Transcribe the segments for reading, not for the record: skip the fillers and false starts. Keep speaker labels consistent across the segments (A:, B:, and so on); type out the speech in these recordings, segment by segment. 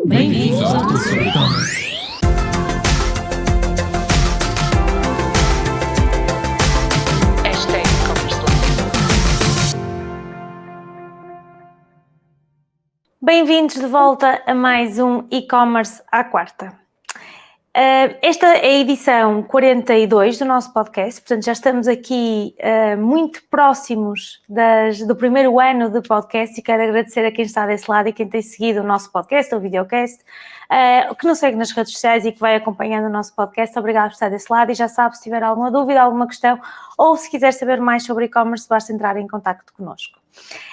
A: Bem-vindos ao Tudo sobre E-commerce.
B: Bem-vindos de volta a mais um e-commerce à quarta. Esta é a edição 42 do nosso podcast, portanto já estamos aqui muito próximos do primeiro ano do podcast e quero agradecer a quem está desse lado e quem tem seguido o nosso podcast, o videocast, que nos segue nas redes sociais e que vai acompanhando o nosso podcast. Obrigado por estar desse lado e já sabe, se tiver alguma dúvida, alguma questão ou se quiser saber mais sobre e-commerce, basta entrar em contacto connosco.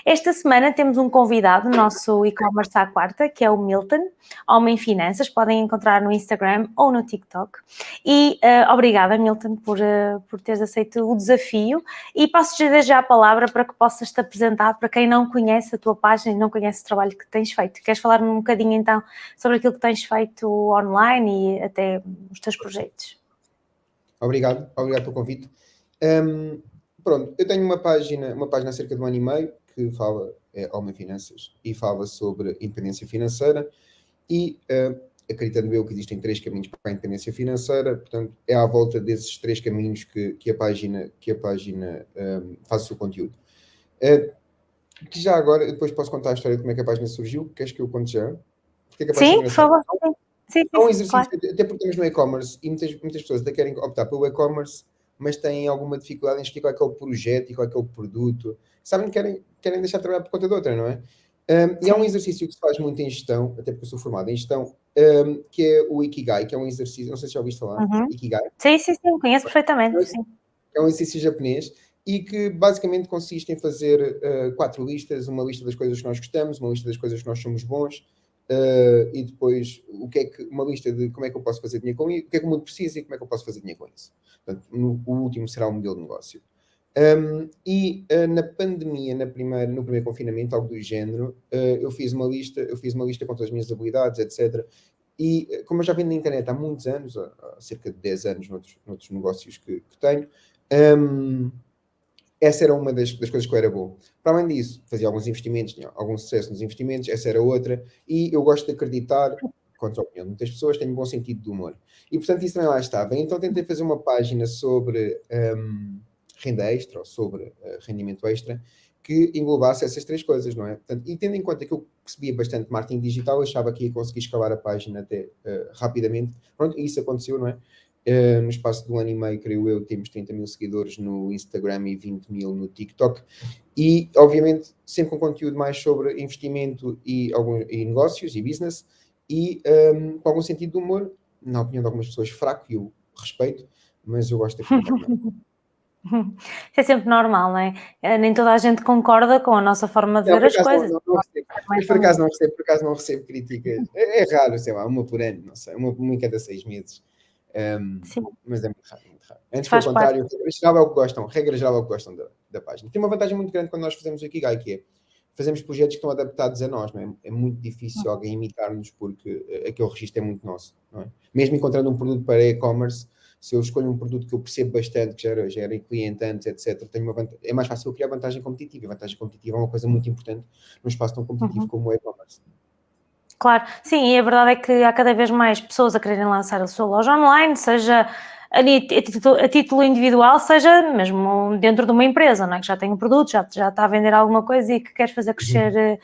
B: Esta semana temos um convidado no nosso e-commerce à quarta, que é o Milton, Homem Finanças, podem encontrar no Instagram ou no TikTok. E obrigada, Milton, por teres aceito o desafio e passo-te já a palavra para que possas te apresentar para quem não conhece a tua página e não conhece o trabalho que tens feito. Queres falar-me um bocadinho então sobre aquilo que tens feito online e até os teus projetos?
C: Obrigado pelo convite. Pronto, eu tenho uma página há cerca de um ano e meio que fala Homem Finanças e fala sobre independência financeira e acreditando eu que existem 3 caminhos para a independência financeira, portanto é à volta desses 3 caminhos que a página faz o seu conteúdo. Que já agora, depois posso contar a história de como é que a página surgiu. Queres que eu conte já?
B: Sim, por favor. Sim,
C: é um exercício,
B: claro.
C: até porque estamos no e-commerce e muitas pessoas até querem optar pelo e-commerce, mas têm alguma dificuldade em explicar qual é que é o projeto e qual é que é o produto. Sabem que querem deixar de trabalhar por conta de outra, não é? E é um exercício que se faz muito em gestão, até porque eu sou formado em gestão, que é o Ikigai, que é um exercício, não sei se já ouviste falar, Ikigai.
B: Sim, conheço perfeitamente, sim.
C: É um exercício japonês e que basicamente consiste em fazer 4 listas, uma lista das coisas que nós gostamos, uma lista das coisas que nós somos bons, e depois uma lista de como é que eu posso fazer dinheiro com isso, o que é que o mundo precisa e como é que eu posso fazer dinheiro com isso. Portanto, o último será o modelo de negócio. Na pandemia, no primeiro confinamento, algo do género, eu fiz uma lista com todas as minhas habilidades, etc. E como eu já vendo na internet há muitos anos, há cerca de 10 anos noutros negócios que tenho, essa era uma das coisas que eu era bom. Para além disso, fazia alguns investimentos, tinha algum sucesso nos investimentos, essa era outra, e eu gosto de acreditar, contra a opinião de muitas pessoas, tenho um bom sentido de humor. E, portanto, isso também lá estava. Então, tentei fazer uma página sobre renda extra, ou sobre rendimento extra, que englobasse essas 3 coisas, não é? Portanto, e tendo em conta que eu percebia bastante marketing digital, eu achava que ia conseguir escalar a página até rapidamente. Pronto, e isso aconteceu, não é? No espaço de um ano e meio, creio eu, temos 30 mil seguidores no Instagram e 20 mil no TikTok. E, obviamente, sempre com conteúdo mais sobre investimento e negócios e business e com algum sentido de humor, na opinião de algumas pessoas fraco, e eu respeito, mas eu gosto de acreditar.
B: Isso é sempre normal, não é? Nem toda a gente concorda com a nossa forma de ver as coisas.
C: Por acaso não recebo críticas. É raro, sei lá, uma por ano, não sei, uma em cada 6 meses. Mas é muito raro. Antes, pelo contrário, regra geral é o que gostam da página. Tem uma vantagem muito grande quando nós fazemos o Ikigai, que é fazemos projetos que estão adaptados a nós, não é? É muito difícil alguém imitar-nos porque aquele registro é muito nosso, não é? Mesmo encontrando um produto para e-commerce, se eu escolho um produto que eu percebo bastante, que já era cliente antes, etc., é mais fácil eu criar vantagem competitiva. A vantagem competitiva é uma coisa muito importante num espaço tão competitivo como o e-commerce.
B: Claro, sim, e a verdade é que há cada vez mais pessoas a quererem lançar a sua loja online, seja a título individual, seja mesmo dentro de uma empresa, não é? Que já tem um produto, já está a vender alguma coisa e que quer fazer crescer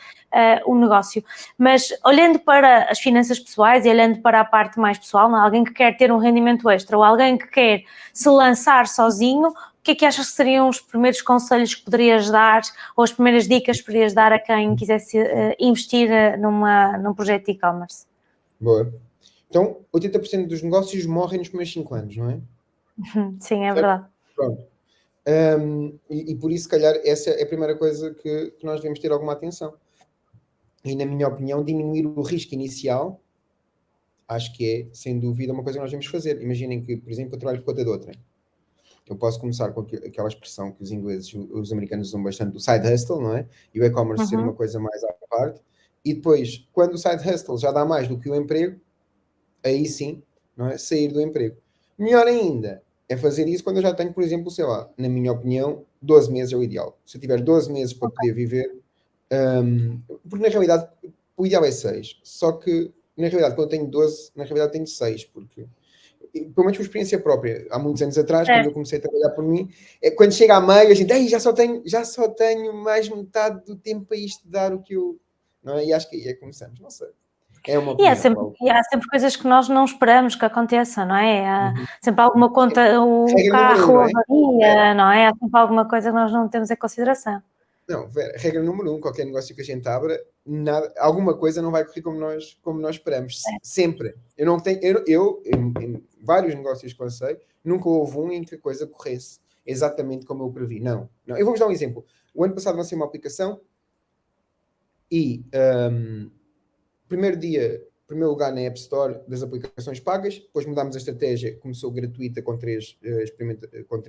B: o negócio. Mas olhando para as finanças pessoais e olhando para a parte mais pessoal, não é? Alguém que quer ter um rendimento extra ou alguém que quer se lançar sozinho, o que é que achas que seriam os primeiros conselhos que poderias dar ou as primeiras dicas que poderias dar a quem quisesse investir num projeto de e-commerce?
C: Boa. Então, 80% dos negócios morrem nos primeiros 5 anos, não é?
B: Sim, é verdade.
C: Pronto. E por isso, se calhar, essa é a primeira coisa que nós devemos ter alguma atenção. E, na minha opinião, diminuir o risco inicial, acho que é, sem dúvida, uma coisa que nós devemos fazer. Imaginem que, por exemplo, eu trabalho por conta de outra. Eu posso começar com aquela expressão que os americanos usam bastante, do side hustle, não é? E o e-commerce ser uma coisa mais à parte. E depois, quando o side hustle já dá mais do que o emprego, aí sim, não é? Sair do emprego. Melhor ainda é fazer isso quando eu já tenho, por exemplo, sei lá, na minha opinião, 12 meses é o ideal. Se eu tiver 12 meses para poder viver, porque na realidade o ideal é 6. Só que Na realidade, quando eu tenho 12, na realidade tenho 6, porque, pelo menos por experiência própria, há muitos anos atrás, quando eu comecei a trabalhar por mim, quando chega a meio, a gente, já só tenho mais metade do tempo para isto dar o que eu... Não é? E acho que aí começamos, não sei. É uma opinião.
B: Há sempre coisas que nós não esperamos que aconteçam, não é? Há sempre alguma conta, o carro, a avaria, não é? Há sempre alguma coisa que nós não temos em consideração.
C: Não, regra número 1, qualquer negócio que a gente abra, alguma coisa não vai correr como nós esperamos. Sempre. Em vários negócios que lancei, nunca houve um em que a coisa corresse exatamente como eu previ. Não. Eu vou-vos dar um exemplo. O ano passado lancei uma aplicação e primeiro lugar na App Store das aplicações pagas, depois mudámos a estratégia, começou gratuita com 3 dias, com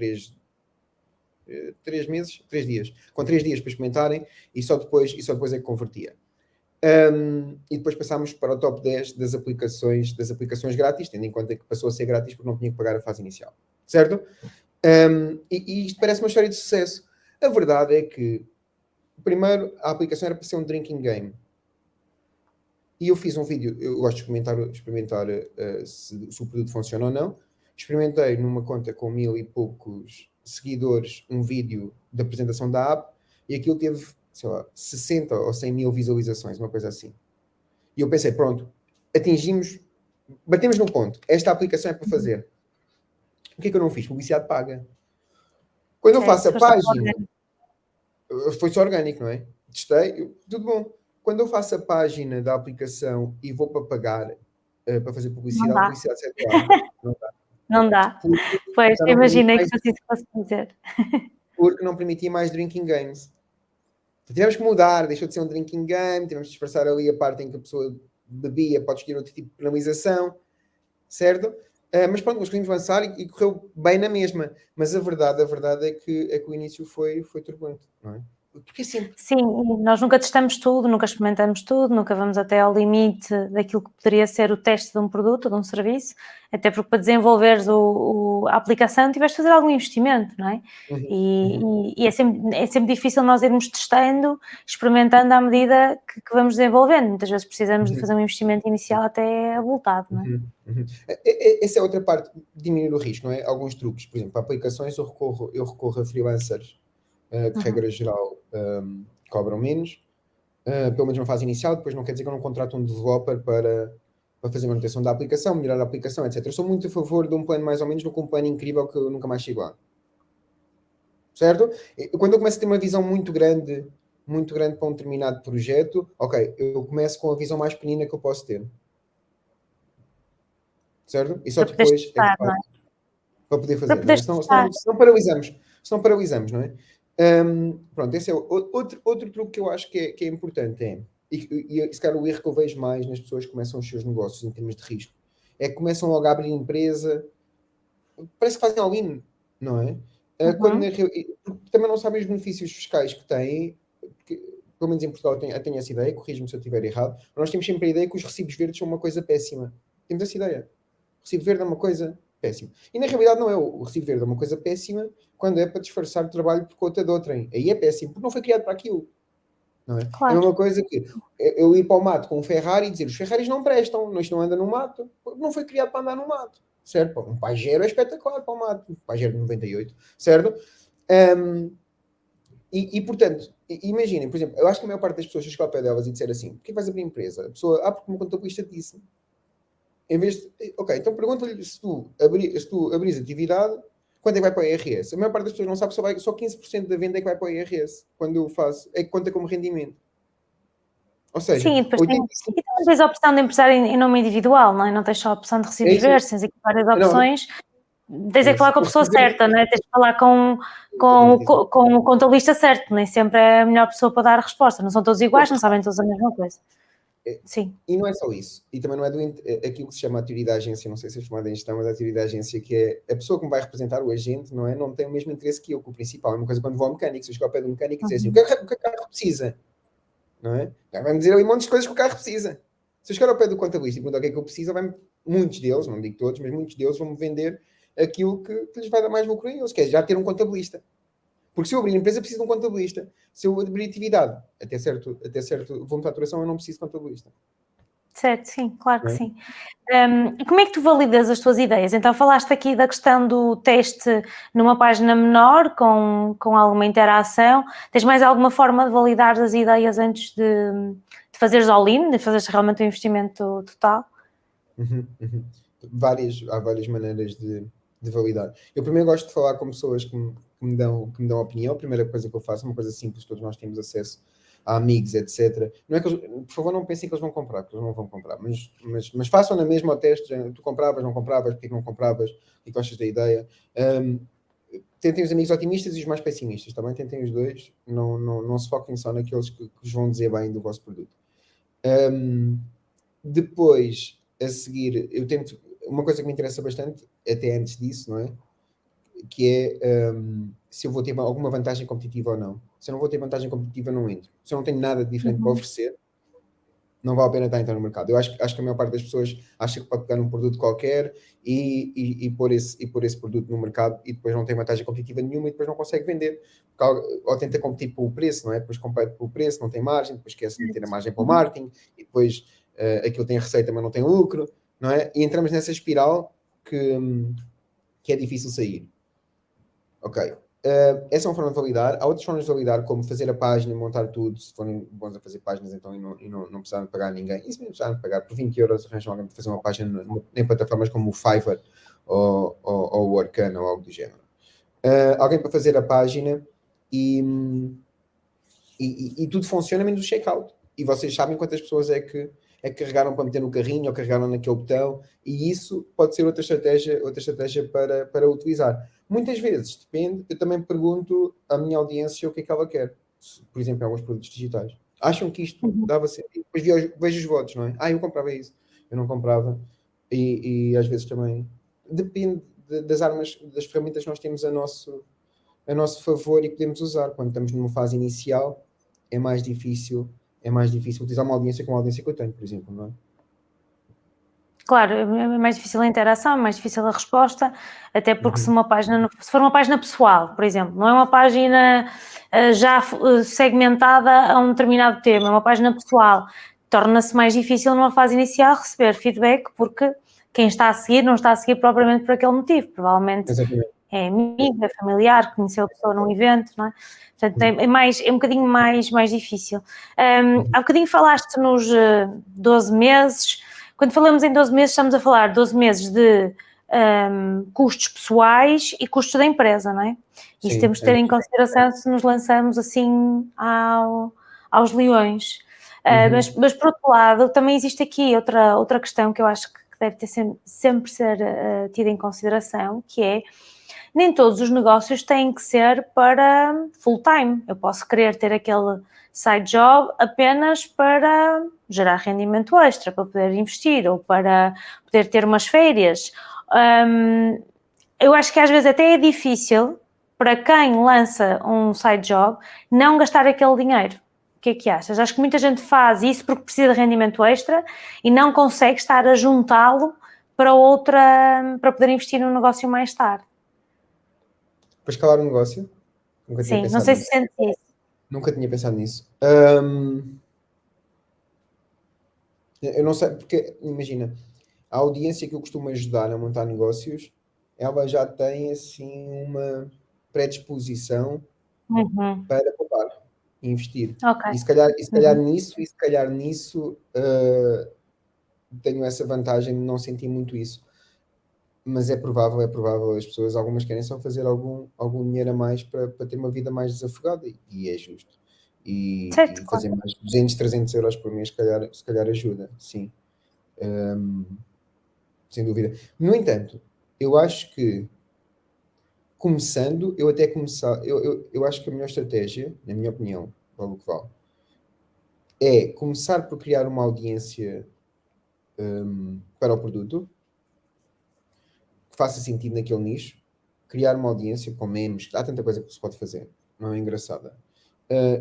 C: 3 dias para experimentarem e só depois é que convertia. E depois passámos para o top 10 das aplicações grátis, tendo em conta que passou a ser grátis porque não tinha que pagar a fase inicial, certo? E isto parece uma história de sucesso. A verdade é que, primeiro, a aplicação era para ser um drinking game. E eu fiz um vídeo, eu gosto de experimentar se o produto funciona ou não. Experimentei numa conta com 1000 e poucos seguidores um vídeo da apresentação da app e aquilo teve, sei lá, 60 ou 100 mil visualizações, uma coisa assim. E eu pensei, pronto, batemos no ponto, esta aplicação é para fazer. O que é que eu não fiz? Publicidade paga. Quando eu faço a página, foi só orgânico, não é? Testei, tudo bom. Quando eu faço a página da aplicação e vou para pagar, para fazer publicidade, a publicidade não dá.
B: Não dá. Pois, imaginei que fosse isso que fosse dizer.
C: Porque não permitia mais drinking games. Então, tivemos que mudar, deixou de ser um drinking game, tivemos que disfarçar ali a parte em que a pessoa bebia, pode escolher outro tipo de penalização, certo? Mas pronto, conseguimos avançar e correu bem na mesma. Mas a verdade é que o início foi turbulento, não é? Porque sempre...
B: Sim, nós nunca testamos tudo, nunca experimentamos tudo, nunca vamos até ao limite daquilo que poderia ser o teste de um produto ou de um serviço, até porque para desenvolveres a aplicação tiveste de fazer algum investimento, não é? E é sempre difícil nós irmos testando, experimentando à medida que vamos desenvolvendo. Muitas vezes precisamos de fazer um investimento inicial até avultado, não é?
C: Essa é outra parte, diminuir o risco, não é? Alguns truques, por exemplo, para aplicações eu recorro a freelancers que, regra geral, cobram menos, pelo menos na fase inicial. Depois não quer dizer que eu não contrato um developer para fazer manutenção da aplicação, melhorar a aplicação, etc. Eu sou muito a favor de um plano mais ou menos do que um plano incrível que eu nunca mais chego lá. Certo? Quando eu começo a ter uma visão muito grande para um determinado projeto, ok, eu começo com a visão mais pequenina que eu posso ter. Certo? E só depois para poder fazer. Senão paralisamos, não é? Pronto, esse é outro truque que eu acho que é importante. E se calhar o erro que eu vejo mais nas pessoas que começam os seus negócios em termos de risco é que começam logo a abrir empresa, parece que fazem all-in, não é? Quando também não sabem os benefícios fiscais que têm, porque, pelo menos em Portugal eu tenho essa ideia, corrijo-me se eu estiver errado, mas nós temos sempre a ideia que os recibos verdes são uma coisa péssima. Temos essa ideia. O recibo verde é uma coisa péssima. E na realidade não é. O recibo verde é uma coisa péssima quando é para disfarçar o trabalho por conta de outrem. Aí é péssimo, porque não foi criado para aquilo. Não é? Claro. É a mesma coisa que eu ir para o mato com um Ferrari e dizer os Ferraris não prestam, isto não anda no mato. Não foi criado para andar no mato. Certo? Um Pajero é espetacular para o mato. Um Pajero de 98. Certo? Portanto, imaginem, por exemplo, eu acho que a maior parte das pessoas chegou ao pé delas e disser assim: por que vais abrir empresa? A pessoa, porque uma contabilista disse. Em vez de, ok, então pergunta-lhe se tu abris atividade, quanto é que vai para o IRS? A maior parte das pessoas não sabe, só 15% da venda é que vai para o IRS. Quando eu faço, é que conta como rendimento. Ou seja,
B: sim, e depois tens a opção de empresário em nome individual, não é? Não tens só a opção de recibos verdes, tens aqui várias opções. Tens que falar com a pessoa certa, não é? Tens que falar com o contabilista certo, nem sempre é a melhor pessoa para dar a resposta. Não são todos iguais, não sabem todos a mesma coisa. Sim.
C: E não é só isso. E também não é aquilo que se chama a teoria da agência, não sei se é chamada em gestão, mas a teoria da agência, que é a pessoa que me vai representar, o agente, não é? Não tem o mesmo interesse que eu, que o principal. É uma coisa quando vou ao mecânico, se eu chegar ao pé do mecânico e dizer assim, o que o carro precisa? Não é? Vai-me dizer ali um monte de coisas que o carro precisa. Se eu chegar ao pé do contabilista e perguntar o que é que eu preciso, muitos deles, não digo todos, mas muitos deles vão-me vender aquilo que lhes vai dar mais lucro a eles, que é já ter um contabilista. Porque se eu abrir empresa, preciso de um contabilista. Se eu abrir atividade, até certo volume de faturação, eu não preciso de contabilista.
B: Certo, sim, claro que
C: não é?
B: sim. Como é que tu validas as tuas ideias? Então, falaste aqui da questão do teste numa página menor, com alguma interação. Tens mais alguma forma de validar as ideias antes de fazeres all-in, de fazeres realmente o investimento total?
C: Uhum. Há várias maneiras de validar. Eu primeiro gosto de falar com pessoas que me dão opinião. A primeira coisa que eu faço, uma coisa simples, todos nós temos acesso a amigos, etc. Não é que por favor, não pensem que eles vão comprar, porque eles não vão comprar, mas façam na mesma o teste. Tu compravas, não compravas, porque é que não compravas, o que é que achas da ideia? Tentem os amigos otimistas e os mais pessimistas, também tentem os dois, não se foquem só naqueles que vos vão dizer bem do vosso produto. Depois, a seguir, eu tento. Uma coisa que me interessa bastante, até antes disso, não é? Que é se eu vou ter alguma vantagem competitiva ou não. Se eu não vou ter vantagem competitiva, não entro. Se eu não tenho nada de diferente para oferecer, não vale a pena estar a entrar no mercado. Eu acho que a maior parte das pessoas acha que pode pegar um produto qualquer e pôr esse produto no mercado e depois não tem vantagem competitiva nenhuma e depois não consegue vender. Ou tenta competir pelo preço, não é? Depois compete pelo preço, não tem margem, depois esquece de meter a margem para o marketing e depois aquilo tem receita, mas não tem lucro, não é? E entramos nessa espiral que é difícil sair. Ok. Essa é uma forma de validar. Há outras formas de validar, como fazer a página, montar tudo. Se forem bons a fazer páginas, então, e não precisarem pagar a ninguém. E se não precisarem pagar, por 20 euros arranjam alguém para fazer uma página em plataformas como o Fiverr ou o Workana ou algo do género. Alguém para fazer a página e tudo funciona menos o checkout. E vocês sabem quantas pessoas é que carregaram para meter no carrinho ou carregaram naquele botão, e isso pode ser outra estratégia para utilizar. Muitas vezes, depende, eu também pergunto à minha audiência o que é que ela quer. Por exemplo, em alguns produtos digitais. Acham que isto dava sentido? Depois vejo os votos, não é? Eu comprava isso, eu não comprava. E às vezes também depende das armas, das ferramentas que nós temos a nosso favor e que podemos usar. Quando estamos numa fase inicial, é mais difícil utilizar uma audiência com a audiência que eu tenho, por exemplo, não é?
B: Claro, é mais difícil a interação, é mais difícil a resposta, até porque se for uma página pessoal, por exemplo, não é uma página já segmentada a um determinado tema, é uma página pessoal, torna-se mais difícil numa fase inicial receber feedback, porque quem está a seguir não está a seguir propriamente por aquele motivo, provavelmente
C: Exatamente.
B: é amigo, é familiar, conheceu a pessoa num evento, não é? Portanto, é um bocadinho mais difícil. Há bocadinho falaste nos 12 meses. Quando falamos em 12 meses, estamos a falar 12 meses de custos pessoais e custos da empresa, não é? Isso temos de ter em consideração se nos lançamos assim aos leões. Mas por outro lado, também existe aqui outra questão que eu acho que deve ter sempre ser tida em consideração, que é nem todos os negócios têm que ser para full time. Eu posso querer ter aquele side job apenas para gerar rendimento extra, para poder investir ou para poder ter umas férias. Eu acho que às vezes até é difícil para quem lança um side job não gastar aquele dinheiro. O que é que achas? Acho que muita gente faz isso porque precisa de rendimento extra e não consegue estar a juntá-lo para poder investir num negócio mais tarde.
C: Para escalar o negócio? Nunca tinha
B: Sim,
C: pensado
B: não sei
C: nisso.
B: se sente isso.
C: Nunca tinha pensado nisso. Eu não sei, porque, imagina, a audiência que eu costumo ajudar a montar negócios, ela já tem, assim, uma predisposição para poupar e investir.
B: Ok.
C: E se calhar nisso tenho essa vantagem de não sentir muito isso. Mas é provável as pessoas, algumas querem só fazer algum dinheiro a mais para ter uma vida mais desafogada, e é justo.
B: Certo,
C: E
B: claro.
C: fazer mais 200, 300 euros por mês, se calhar ajuda, sim. Sem dúvida. No entanto, eu acho que começando, eu acho que a melhor estratégia, na minha opinião, vale o que vale, é começar por criar uma audiência para o produto que faça sentido naquele nicho, criar uma audiência com memes, há tanta coisa que se pode fazer, não é engraçada.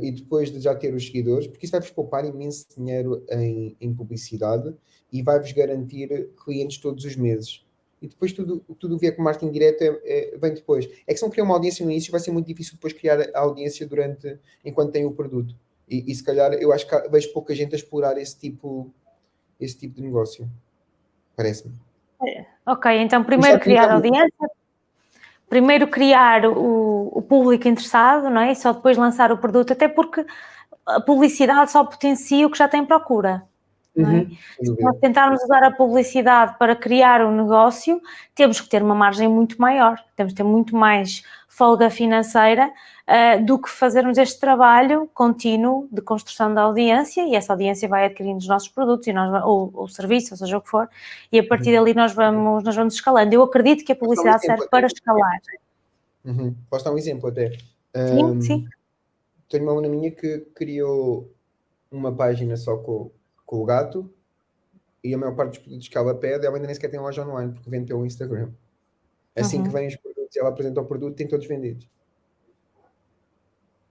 C: E depois de já ter os seguidores, porque isso vai-vos poupar imenso dinheiro em publicidade e vai-vos garantir clientes todos os meses. E depois tudo o que vier com marketing direto vem depois. É que se não criar uma audiência no início, vai ser muito difícil depois criar a audiência enquanto tem o produto. E se calhar eu acho que vejo pouca gente a explorar esse tipo esse tipo de negócio. Parece-me.
B: Ok, então primeiro criar audiência, primeiro criar o público interessado, não é? E só depois lançar o produto, até porque a publicidade só potencia o que já tem procura. Não é? Se nós tentarmos usar a publicidade para criar um negócio, temos que ter uma margem muito maior, temos que ter muito mais folga financeira do que fazermos este trabalho contínuo de construção da audiência, e essa audiência vai adquirindo os nossos produtos e nós, ou serviços, ou seja o que for, e a partir dali nós vamos escalando. Eu acredito que a publicidade serve para escalar.
C: Posso dar um exemplo até?
B: Sim.
C: Tenho uma aluna minha que criou uma página só com o gato, e a maior parte dos produtos que ela pede, ela ainda nem sequer tem loja online, porque vende pelo Instagram. Assim que vêm os produtos e ela apresenta o produto, tem todos vendidos.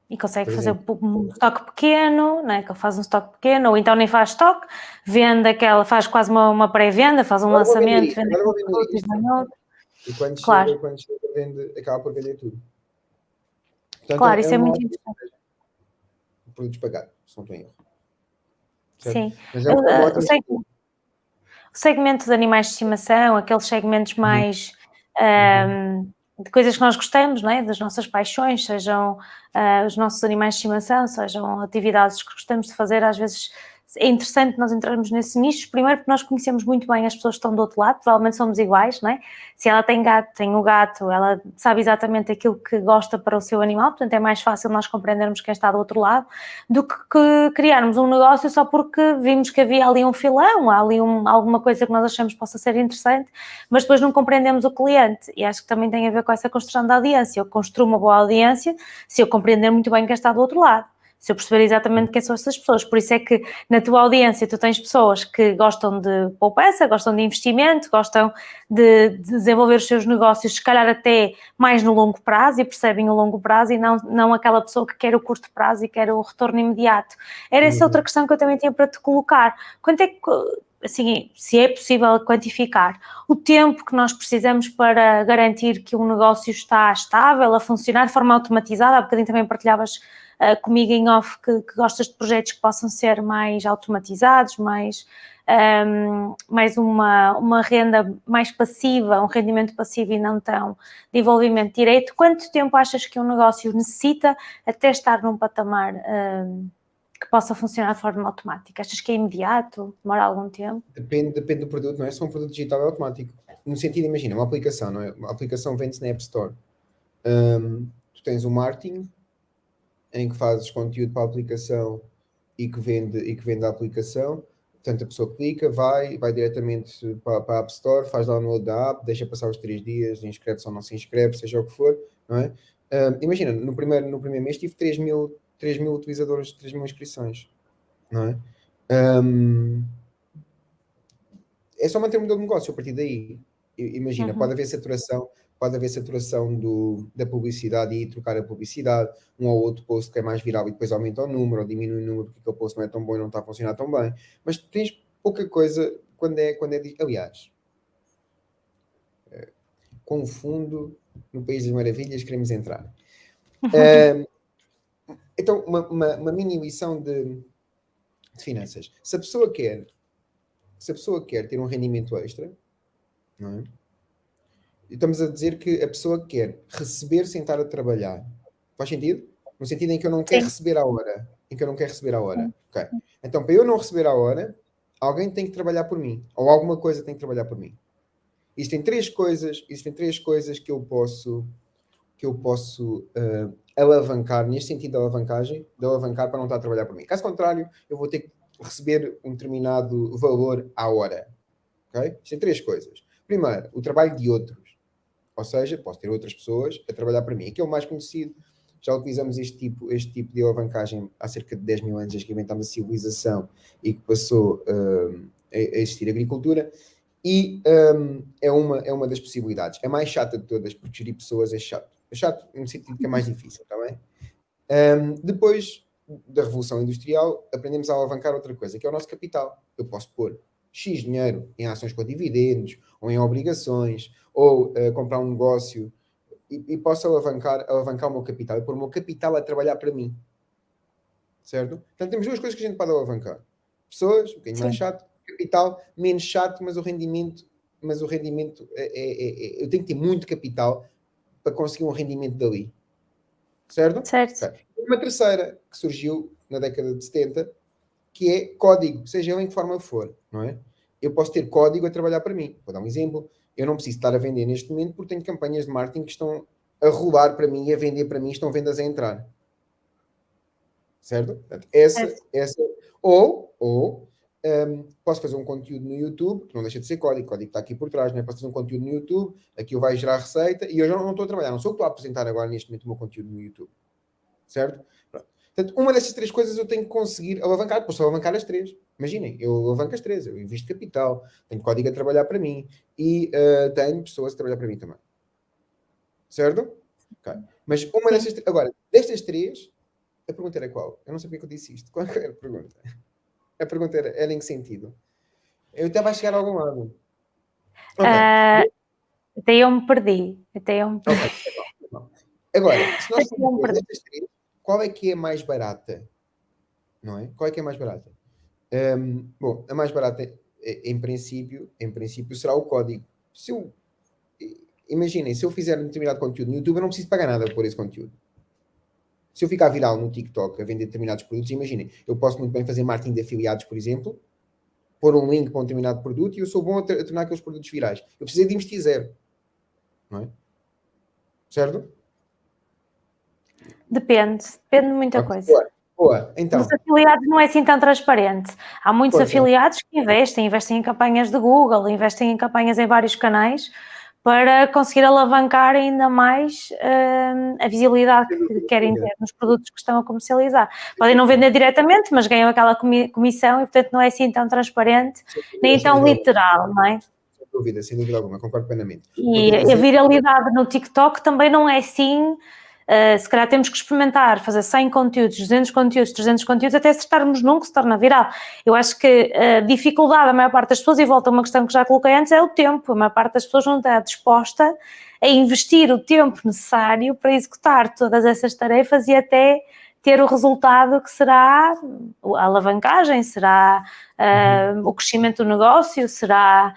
B: E consegue fazer um estoque pequeno, né? Que ele faz um estoque pequeno, ou então nem faz estoque, vende aquela, faz quase uma pré-venda, faz um lançamento, vende
C: agora vou vender isto. E quando chega, vende, acaba por vender tudo. Portanto,
B: claro, isso é muito interessante.
C: Produtos pagados, se não estou em erro.
B: Sim. O segmento de animais de estimação, aqueles segmentos mais de coisas que nós gostamos, não é? Das nossas paixões, sejam os nossos animais de estimação, sejam atividades que gostamos de fazer, às vezes é interessante nós entrarmos nesses nichos, primeiro porque nós conhecemos muito bem as pessoas que estão do outro lado, provavelmente somos iguais, não é? Se ela tem gato, tem o gato, ela sabe exatamente aquilo que gosta para o seu animal, portanto é mais fácil nós compreendermos quem está do outro lado, do que criarmos um negócio só porque vimos que havia ali um filão, há ali alguma coisa que nós achamos que possa ser interessante, mas depois não compreendemos o cliente, e acho que também tem a ver com essa construção da audiência. Eu construo uma boa audiência se eu compreender muito bem quem está do outro lado, se eu perceber exatamente quem são essas pessoas. Por isso é que na tua audiência tu tens pessoas que gostam de poupança, gostam de investimento, gostam de desenvolver os seus negócios, se calhar até mais no longo prazo, e percebem o longo prazo, e não aquela pessoa que quer o curto prazo e quer o retorno imediato. Era essa outra questão que eu também tinha para te colocar. Quanto é que, assim, se é possível quantificar o tempo que nós precisamos para garantir que um negócio está estável, a funcionar de forma automatizada? Há bocadinho também partilhavas comigo em off que gostas de projetos que possam ser mais automatizados, mais uma renda mais passiva, um rendimento passivo e não tão de envolvimento direto. Quanto tempo achas que um negócio necessita até estar num patamar que possa funcionar de forma automática? Achas que é imediato? Demora algum tempo?
C: Depende do produto, não é? Se um produto digital é automático. No sentido, imagina, uma aplicação, não é? Uma aplicação vende-se na App Store. Tu tens o marketing, em que fazes conteúdo para a aplicação e que vende a aplicação. Portanto, a pessoa clica, vai diretamente para a App Store, faz download da app, deixa passar os 3 dias, inscreve-se ou não se inscreve, seja o que for, não é? Imagina, no primeiro mês tive 3 mil utilizadores, 3 mil inscrições, não é? É só manter o modelo de negócio a partir daí. Imagina, pode haver saturação da publicidade e trocar a publicidade, um ou outro post que é mais viral e depois aumenta o número, ou diminui o número porque aquele post não é tão bom e não está a funcionar tão bem. Mas tens pouca coisa quando é aliás, com o fundo no País das Maravilhas queremos entrar. Então, uma mini lição de finanças. Se a pessoa quer ter um rendimento extra, não é? Estamos a dizer que a pessoa quer receber sem estar a trabalhar. Faz sentido? No sentido em que eu não quero receber à hora. Okay. Então, para eu não receber à hora, alguém tem que trabalhar por mim. Ou alguma coisa tem que trabalhar por mim. Existem três coisas que eu posso alavancar, neste sentido de alavancar para não estar a trabalhar por mim. Caso contrário, eu vou ter que receber um determinado valor à hora. Okay? Existem três coisas. Primeiro, o trabalho de outros. Ou seja, posso ter outras pessoas a trabalhar para mim. Aqui é o mais conhecido. Já utilizamos este tipo de alavancagem há cerca de 10 mil anos, desde que inventámos a civilização e que passou a existir a agricultura. E é uma das possibilidades. É mais chata de todas, porque gerir pessoas é chato. É chato no sentido que é mais difícil, está bem? Depois da Revolução Industrial, aprendemos a alavancar outra coisa, que é o nosso capital. Eu posso pôr X dinheiro em ações com dividendos, ou em obrigações, ou comprar um negócio, e posso alavancar o meu capital, e pôr o meu capital a trabalhar para mim. Certo? Portanto, temos duas coisas que a gente pode alavancar. Pessoas, um bocadinho mais chato, capital, menos chato, mas o rendimento eu tenho que ter muito capital para conseguir um rendimento dali. Certo?
B: Certo.
C: Okay. Uma terceira que surgiu na década de 70, que é código, seja ele em que forma for, não é? Eu posso ter código a trabalhar para mim. Vou dar um exemplo. Eu não preciso estar a vender neste momento porque tenho campanhas de marketing que estão a rolar para mim e a vender para mim, estão vendas a entrar. Certo? Portanto, posso fazer um conteúdo no YouTube, que não deixa de ser código, o código está aqui por trás, né? Posso fazer um conteúdo no YouTube, aqui eu vai gerar receita, e eu já não estou a trabalhar, não sou eu que estou a apresentar agora neste momento o meu conteúdo no YouTube. Certo? Pronto. Portanto, uma dessas três coisas eu tenho que conseguir alavancar, posso alavancar as três. Imaginem, eu alavanco as três, eu invisto capital, tenho código a trabalhar para mim e tenho pessoas a trabalhar para mim também. Certo? Okay. Mas uma dessas três, agora, destas três, a pergunta era qual? Eu não sabia que eu disse isto. Qual era a pergunta? A pergunta era em que sentido? Eu estava a chegar a algum lado.
B: Okay. Até eu me perdi.
C: Okay. Agora, se nós formos destas três, qual é que é mais barata? Não é? Qual é que é mais barata? Bom, a mais barata, em princípio, será o código. Imaginem, se eu fizer um determinado conteúdo no YouTube, eu não preciso pagar nada por esse conteúdo. Se eu ficar viral no TikTok a vender determinados produtos, imaginem, eu posso muito bem fazer marketing de afiliados, por exemplo, pôr um link para um determinado produto e eu sou bom a tornar aqueles produtos virais. Eu preciso de investir zero. Não é? Certo?
B: Depende de muita coisa.
C: Boa. Então.
B: Os afiliados não é assim tão transparente. Há muitos afiliados que investem em campanhas de Google, investem em campanhas em vários canais para conseguir alavancar ainda mais a visibilidade que querem ter nos produtos que estão a comercializar. Podem não vender diretamente, mas ganham aquela comissão e, portanto, não é assim tão transparente, nem tão literal, não é?
C: Sem dúvida alguma, concordo plenamente.
B: E a viralidade no TikTok também não é assim. Se calhar temos que experimentar fazer 100 conteúdos, 200 conteúdos, 300 conteúdos, até acertarmos num que se torna viral. Eu acho que a dificuldade da maior parte das pessoas, e volta a uma questão que já coloquei antes, é o tempo. A maior parte das pessoas não está disposta a investir o tempo necessário para executar todas essas tarefas e até ter o resultado que será a alavancagem, será o crescimento do negócio, será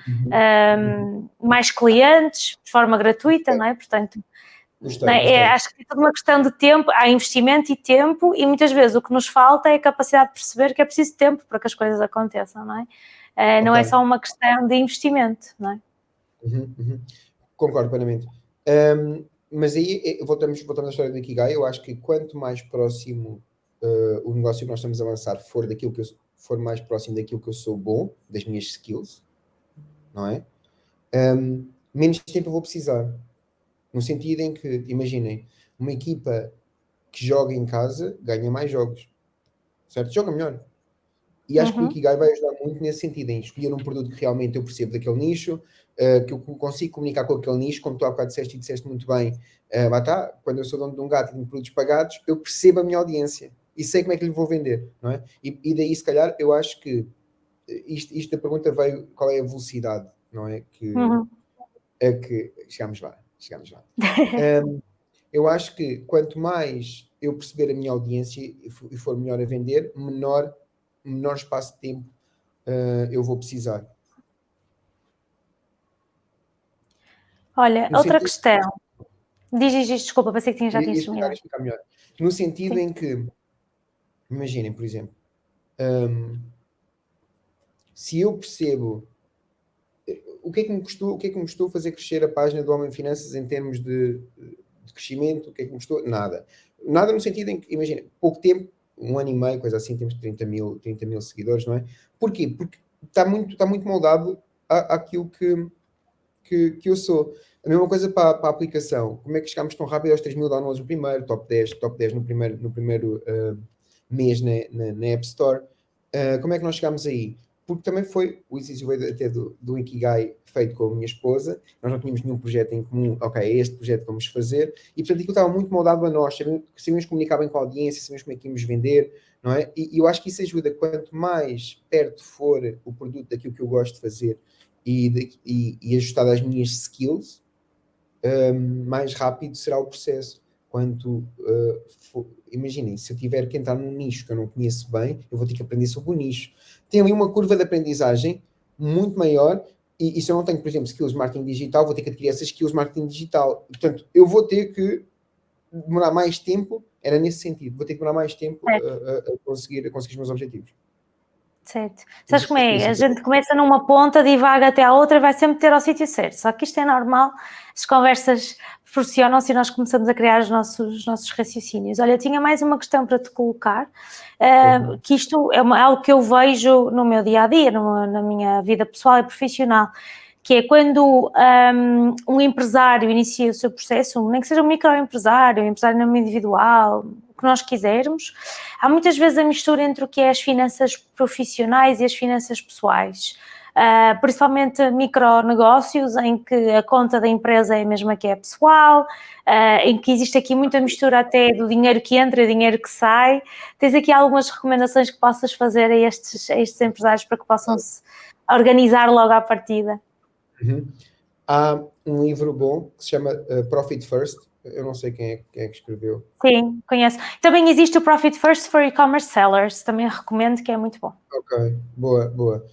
B: mais clientes de forma gratuita, não é? Portanto, acho que é toda uma questão de tempo, há investimento e tempo, e muitas vezes o que nos falta é a capacidade de perceber que é preciso tempo para que as coisas aconteçam, não é? Não é só uma questão de investimento, não é?
C: Concordo plenamente. Mas aí voltamos à história do Ikigai. Eu acho que quanto mais próximo o negócio que nós estamos a lançar for mais próximo daquilo que eu sou bom, das minhas skills, não é? Menos tempo eu vou precisar. No sentido em que, imaginem, uma equipa que joga em casa ganha mais jogos, certo? Joga melhor. E acho que o Ikigai vai ajudar muito nesse sentido, em escolher um produto que realmente eu percebo daquele nicho, que eu consigo comunicar com aquele nicho, como tu há bocado disseste muito bem. Lá está, quando eu sou dono de um gato e tenho produtos pagados, eu percebo a minha audiência e sei como é que lhe vou vender, não é? E daí, se calhar, eu acho que isto da pergunta veio, qual é a velocidade, não é? Que chegamos lá. Eu acho que quanto mais eu perceber a minha audiência e for melhor a vender, menor espaço de tempo eu vou precisar.
B: Olha, outra questão. Diz, desculpa, pensei que já tinha
C: explicar melhor. No sentido em que, imaginem, por exemplo, se eu percebo o que é que me custou fazer crescer a página do Homem Finanças em termos de crescimento, o que é que me custou? Nada no sentido em que, imagina, pouco tempo, 1 ano e meio, coisa assim, temos 30 mil seguidores, não é? Porquê? Porque está muito moldado àquilo que eu sou. A mesma coisa para a aplicação. Como é que chegámos tão rápido aos 3 mil downloads no primeiro, top 10 no primeiro mês na App Store? Como é que nós chegámos aí? Porque também foi, o exercício veio até do Ikigai feito com a minha esposa, nós não tínhamos nenhum projeto em comum, é este projeto que vamos fazer, e portanto aquilo estava muito moldado a nós, sabíamos comunicar bem com a audiência, sabíamos como é que íamos vender, não é? E eu acho que isso ajuda, quanto mais perto for o produto daquilo que eu gosto de fazer e ajustado às minhas skills, mais rápido será o processo. quanto, imaginem, se eu tiver que entrar num nicho que eu não conheço bem, eu vou ter que aprender sobre o nicho. Tem ali uma curva de aprendizagem muito maior, e se eu não tenho, por exemplo, skills de marketing digital, vou ter que adquirir essas skills de marketing digital. Portanto, eu vou ter que demorar mais tempo, era nesse sentido, vou ter que demorar mais tempo a conseguir os meus objetivos.
B: Certo. Sabes como é? A gente começa numa ponta, divaga até à outra e vai sempre ter ao sítio certo. Só que isto é normal, as conversas funcionam-se e nós começamos a criar os nossos raciocínios. Olha, tinha mais uma questão para te colocar, que isto é algo que eu vejo no meu dia-a-dia, na minha vida pessoal e profissional, que é quando um empresário inicia o seu processo, nem que seja um microempresário, um empresário no individual, o que nós quisermos, há muitas vezes a mistura entre o que é as finanças profissionais e as finanças pessoais. Principalmente micronegócios, em que a conta da empresa é a mesma que é pessoal, em que existe aqui muita mistura até do dinheiro que entra e do dinheiro que sai. Tens aqui algumas recomendações que possas fazer a estes empresários para que possam se organizar logo à partida?
C: Há um livro bom que se chama Profit First. Eu não sei quem é que escreveu.
B: Sim, conheço. Também existe o Profit First for E-Commerce Sellers, também recomendo, que é muito bom.
C: Ok, boa.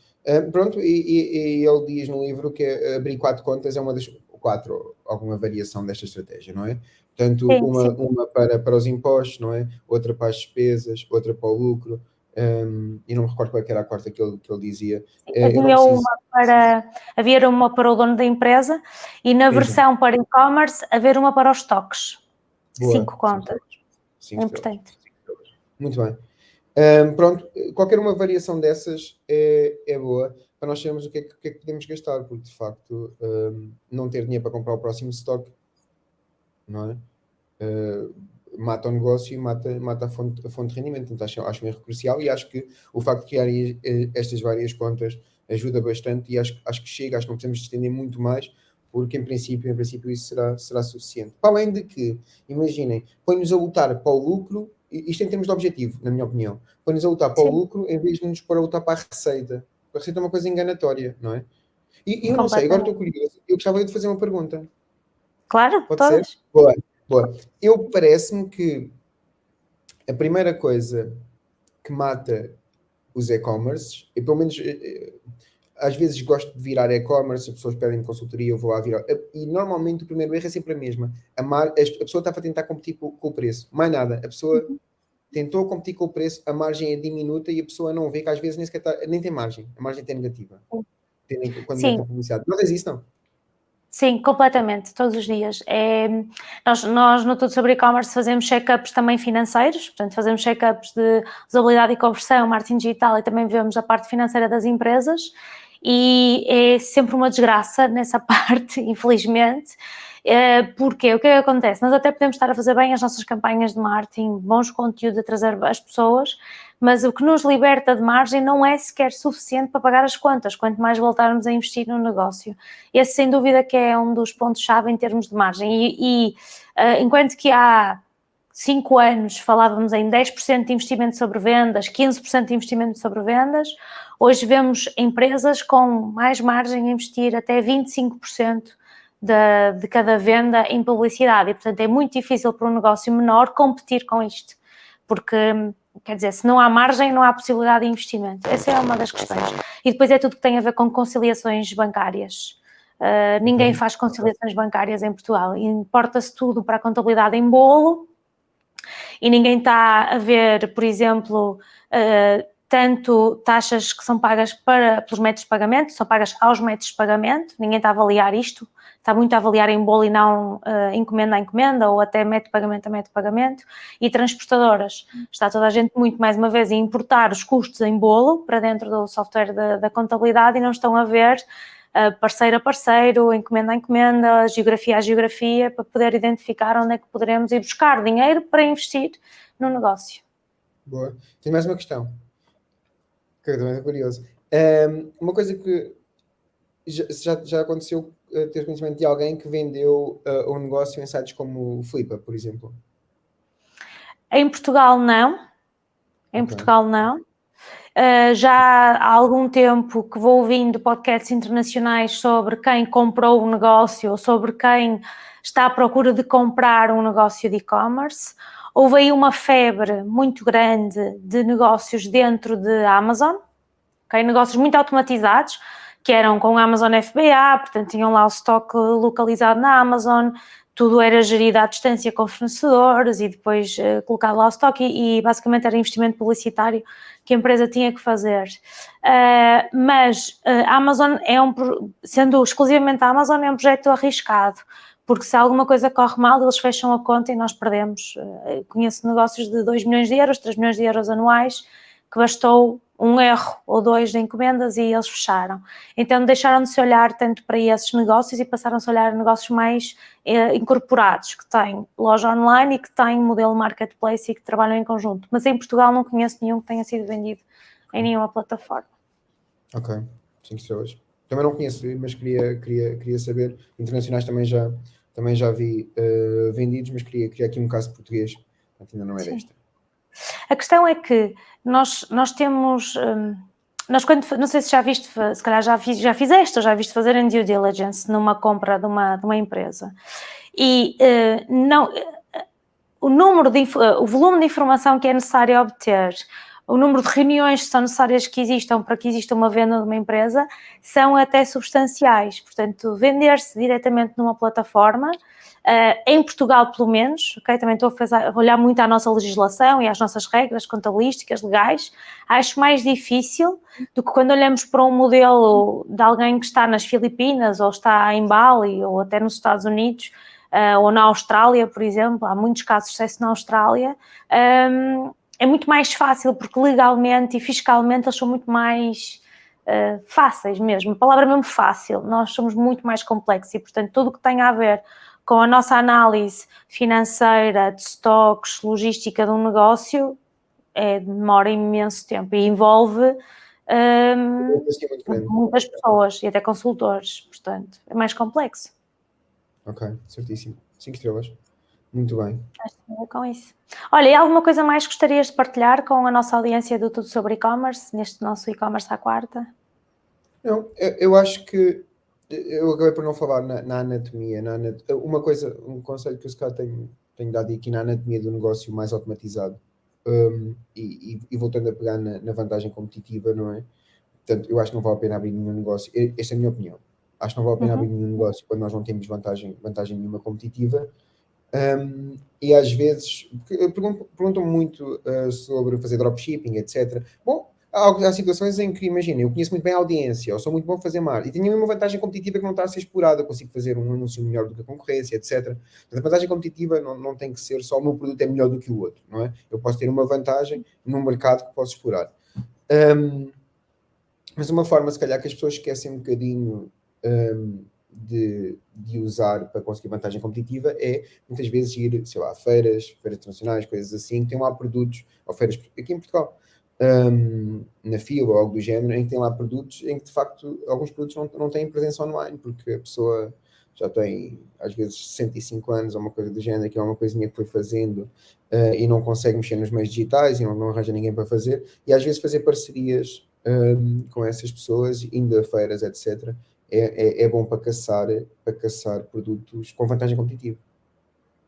C: Pronto, e ele diz no livro que abrir 4 contas é uma das 4, alguma variação desta estratégia, não é? Portanto,
B: Sim.
C: uma para os impostos, não é? Outra para as despesas, outra para o lucro, e não me recordo qual era a quarta que ele dizia.
B: Havia uma para o dono da empresa e na versão para e-commerce haver uma para os estoques. 5 contas. 5 é importante.
C: Muito bem. Pronto, qualquer uma variação dessas é boa para nós sabermos o que é que podemos gastar, porque de facto não ter dinheiro para comprar o próximo stock, não é? Mata o negócio e mata a fonte de rendimento. Então acho um erro crucial e acho que o facto de criar estas várias contas ajuda bastante e acho que não precisamos estender muito mais, porque em princípio isso será suficiente. Para além de que, imaginem, põe-nos a lutar para o lucro, isto em termos de objetivo, na minha opinião, põe-nos a lutar para o lucro em vez de nos pôr a lutar para a receita. A receita é uma coisa enganatória, não é? E eu não sei, agora estou curioso, eu gostava de fazer uma pergunta.
B: Claro,
C: pode
B: todas.
C: ser? Boa. Parece-me que a primeira coisa que mata os e-commerces, eu pelo menos às vezes gosto de virar e-commerce, as pessoas pedem consultoria, eu vou lá virar, e normalmente o primeiro erro é sempre a mesma. A pessoa está a tentar competir com o preço, mais nada, a pessoa tentou competir com o preço, a margem é diminuta e a pessoa não vê que às vezes nem tem margem, a margem é negativa. Quando mete a publicidade. Não faz isso, não?
B: Sim, completamente, todos os dias. Nós no Tudo Sobre E-Commerce fazemos check-ups também financeiros, portanto fazemos check-ups de usabilidade e conversão, marketing digital e também vemos a parte financeira das empresas e é sempre uma desgraça nessa parte, infelizmente, porque o que é que acontece? Nós até podemos estar a fazer bem as nossas campanhas de marketing, bons conteúdos a trazer as pessoas, mas o que nos liberta de margem não é sequer suficiente para pagar as contas, quanto mais voltarmos a investir no negócio. Esse, sem dúvida, que é um dos pontos-chave em termos de margem. Enquanto que há 5 anos falávamos em 10% de investimento sobre vendas, 15% de investimento sobre vendas, hoje vemos empresas com mais margem a investir até 25% de cada venda em publicidade. E, portanto, é muito difícil para um negócio menor competir com isto, porque... Quer dizer, se não há margem, não há possibilidade de investimento. Essa é uma das questões. E depois é tudo que tem a ver com conciliações bancárias. Ninguém faz conciliações bancárias em Portugal. Importa-se tudo para a contabilidade em bolo e ninguém está a ver, por exemplo, tanto taxas que são pagas pelos métodos de pagamento, são pagas aos métodos de pagamento, ninguém está a avaliar isto, está muito a avaliar em bolo e não encomenda a encomenda ou até método de pagamento a método de pagamento. E transportadoras, está toda a gente muito mais uma vez a importar os custos em bolo para dentro do software da contabilidade e não estão a ver parceiro a parceiro, encomenda a encomenda, geografia a geografia, para poder identificar onde é que poderemos ir buscar dinheiro para investir no negócio.
C: Boa. Tenho mais uma questão. Que também é curioso. Uma coisa que já aconteceu ter conhecimento de alguém que vendeu um negócio em sites como o Flippa, por exemplo?
B: Em Portugal, não. Em Portugal, não. Já há algum tempo que vou ouvindo podcasts internacionais sobre quem comprou um negócio ou sobre quem está à procura de comprar um negócio de e-commerce. Houve aí uma febre muito grande de negócios dentro de Amazon, okay? Negócios muito automatizados, que eram com a Amazon FBA, portanto tinham lá o estoque localizado na Amazon, tudo era gerido à distância com fornecedores e depois colocado lá o estoque e basicamente era investimento publicitário que a empresa tinha que fazer. Mas a Amazon sendo exclusivamente a Amazon, é um projeto arriscado, porque se alguma coisa corre mal, eles fecham a conta e nós perdemos. Conheço negócios de 2 milhões de euros, 3 milhões de euros anuais, que bastou um erro ou dois de encomendas e eles fecharam. Então deixaram de se olhar tanto para esses negócios e passaram-se a olhar negócios mais incorporados, que têm loja online e que têm modelo marketplace e que trabalham em conjunto. Mas em Portugal não conheço nenhum que tenha sido vendido em nenhuma plataforma.
C: Ok, 5 estrelas. Também não conheço, mas queria saber. Internacionais também já vi vendidos, mas queria aqui um caso português, ainda não é desta.
B: A questão é que nós temos, não sei se já viste, se calhar já fizeste ou já viste fazer em due diligence numa compra de uma empresa e o volume de informação que é necessário obter, o número de reuniões que são necessárias que existam para que exista uma venda de uma empresa são até substanciais. Portanto, vender-se diretamente numa plataforma, em Portugal pelo menos, okay? Também estou a olhar muito à nossa legislação e às nossas regras contabilísticas, legais, acho mais difícil do que quando olhamos para um modelo de alguém que está nas Filipinas ou está em Bali ou até nos Estados Unidos, ou na Austrália, por exemplo. Há muitos casos de sucesso na Austrália. É muito mais fácil porque legalmente e fiscalmente eles são muito mais fáceis mesmo, a palavra é mesmo fácil. Nós somos muito mais complexos e, portanto, tudo o que tem a ver com a nossa análise financeira, de estoques, logística de um negócio, demora imenso tempo e envolve muitas pessoas e até consultores, portanto, é mais complexo.
C: Ok, certíssimo. 5 estrelas. Muito bem.
B: Acho que tem a ver com isso. Olha, e alguma coisa mais gostarias de partilhar com a nossa audiência do Tudo sobre E-Commerce, neste nosso E-Commerce à quarta?
C: Não, eu acho que eu acabei por não falar na anatomia. Uma coisa, um conselho que eu se calhar tenho dado aqui na anatomia do negócio mais automatizado, e voltando a pegar na vantagem competitiva, não é? Portanto, eu acho que não vale a pena abrir nenhum negócio. Esta é a minha opinião. Acho que não vale a pena abrir nenhum negócio quando nós não temos vantagem nenhuma competitiva. E às vezes perguntam muito sobre fazer dropshipping, etc. Bom, há situações em que, imagina, eu conheço muito bem a audiência, ou sou muito bom a fazer marketing, e tenho uma vantagem competitiva que não está a ser explorada, eu consigo fazer um anúncio melhor do que a concorrência, etc. Mas a vantagem competitiva não tem que ser só o meu produto é melhor do que o outro, não é? Eu posso ter uma vantagem num mercado que posso explorar. Mas uma forma, se calhar, que as pessoas esquecem um bocadinho de usar para conseguir vantagem competitiva é, muitas vezes, ir, sei lá, a feiras internacionais, coisas assim, que tem lá produtos, ou feiras aqui em Portugal, na FIL ou algo do género, em que tem lá produtos em que, de facto, alguns produtos não têm presença online, porque a pessoa já tem, às vezes, 65 anos ou uma coisa do género, que é uma coisinha que foi fazendo e não consegue mexer nos meios digitais e não arranja ninguém para fazer, e às vezes fazer parcerias com essas pessoas, indo a feiras, etc., é bom para caçar produtos com vantagem competitiva.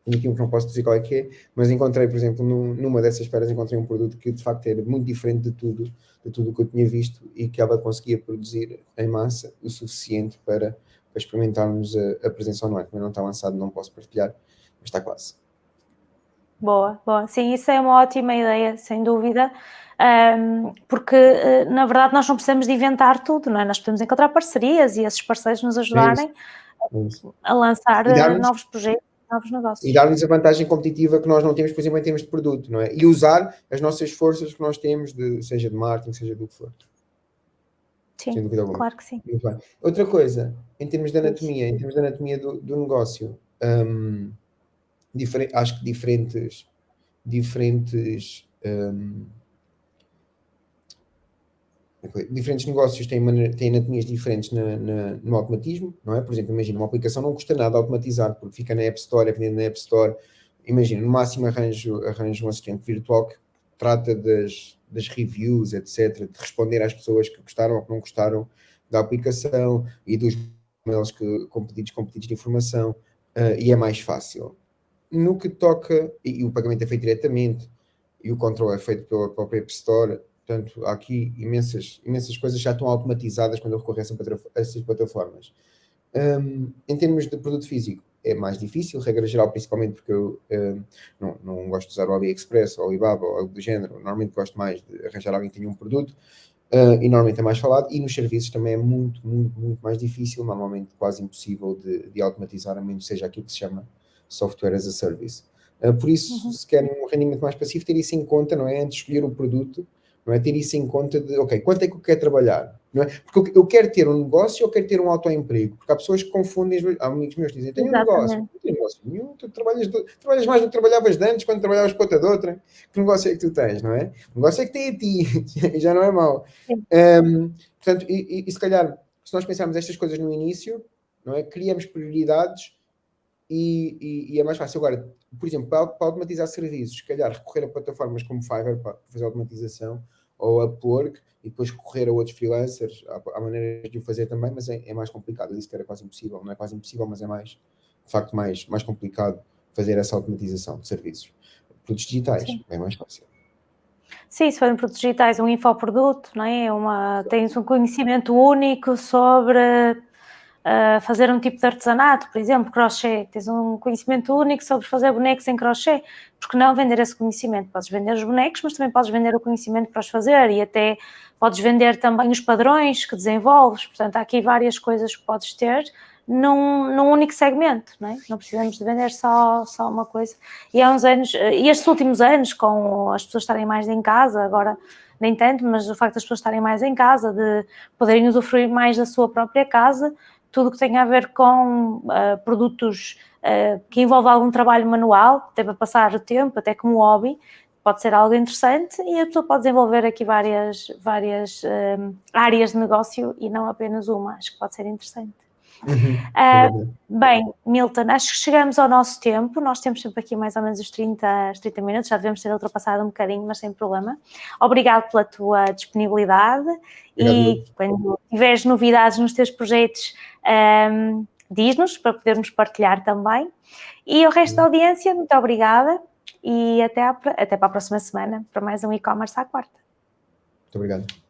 C: Tenho aqui um que não posso dizer qual é que é, mas encontrei, por exemplo, numa dessas feiras, encontrei um produto que de facto era muito diferente de tudo o que eu tinha visto e que ela conseguia produzir em massa o suficiente para experimentarmos a presença online. Como não está lançado, não posso partilhar, mas está quase.
B: Boa. Sim, isso é uma ótima ideia, sem dúvida, porque, na verdade, nós não precisamos de inventar tudo, não é? Nós podemos encontrar parcerias e esses parceiros nos ajudarem a lançar novos projetos, novos negócios.
C: E dar-nos a vantagem competitiva que nós não temos, por exemplo, em termos de produto, não é? E usar as nossas forças que nós temos, seja de marketing, seja do que for.
B: Sim,
C: sem dúvida alguma.
B: Claro que sim.
C: Muito bem. Outra coisa, em termos de anatomia, do negócio, acho que diferentes negócios têm anatomias diferentes no automatismo, não é? Por exemplo, imagina, uma aplicação não custa nada automatizar, porque fica na App Store, é vendido na App Store. Imagina, no máximo arranjo um assistente virtual que trata das das reviews, etc., de responder às pessoas que gostaram ou que não gostaram da aplicação e dos e-mails com pedidos de informação, e é mais fácil. No que toca, e o pagamento é feito diretamente, e o controle é feito pela própria App Store, portanto, há aqui imensas coisas já estão automatizadas quando eu recorro a essas plataformas. Em termos de produto físico, é mais difícil, regra geral, principalmente porque eu não gosto de usar o AliExpress ou o Alibaba ou algo do género. Normalmente gosto mais de arranjar alguém que tenha um produto, e normalmente é mais falado. E nos serviços também é muito, muito, muito mais difícil, normalmente quase impossível de automatizar, a menos que seja aquilo que se chama Software as a Service. Por isso, se querem um rendimento mais passivo, ter isso em conta, não é? Antes de escolher o produto, não é? Ter isso em conta de, ok, quanto é que eu quero trabalhar? Não é? Porque eu quero ter um negócio ou quero ter um autoemprego? Porque há pessoas que confundem, há amigos meus que dizem, tenho um negócio. Não tenho negócio nenhum, tu trabalhas mais do que trabalhavas de antes, quando trabalhavas para outra de outra. Que negócio é que tu tens, não é? O negócio é que tem a ti, já não é mau. Portanto, e se calhar, se nós pensarmos estas coisas no início, não é? Criamos prioridades e é mais fácil. Agora, por exemplo, para automatizar serviços, se calhar recorrer a plataformas como Fiverr para fazer automatização, ou a Upwork, e depois recorrer a outros freelancers, há maneiras de o fazer também, mas é mais complicado. Eu disse que era quase impossível, não é quase impossível, mas é mais, de facto, mais complicado fazer essa automatização de serviços. Produtos digitais, é mais fácil.
B: Sim, se forem produtos digitais, um infoproduto, não é? Tens um conhecimento único sobre fazer um tipo de artesanato, por exemplo, crochê. Tens um conhecimento único sobre fazer bonecos em crochê. Porque não vender esse conhecimento? Podes vender os bonecos, mas também podes vender o conhecimento para os fazer e até podes vender também os padrões que desenvolves. Portanto, há aqui várias coisas que podes ter num único segmento, não é? Não precisamos de vender só uma coisa. E há uns anos, e estes últimos anos, com as pessoas estarem mais em casa, agora nem tanto, mas o facto das pessoas estarem mais em casa, de poderem usufruir mais da sua própria casa, tudo o que tem a ver com produtos que envolve algum trabalho manual, até para passar o tempo, até como hobby, pode ser algo interessante e a pessoa pode desenvolver aqui várias áreas de negócio e não apenas uma. Acho que pode ser interessante. Bem, Milton, acho que chegamos ao nosso tempo. Nós temos sempre aqui mais ou menos os 30 minutos, já devemos ter ultrapassado um bocadinho, mas sem problema. Obrigado pela tua disponibilidade. E quando tiveres novidades nos teus projetos, diz-nos para podermos partilhar também. E o resto da audiência, muito obrigada e até para a próxima semana para mais um e-commerce à quarta.
C: Muito obrigado.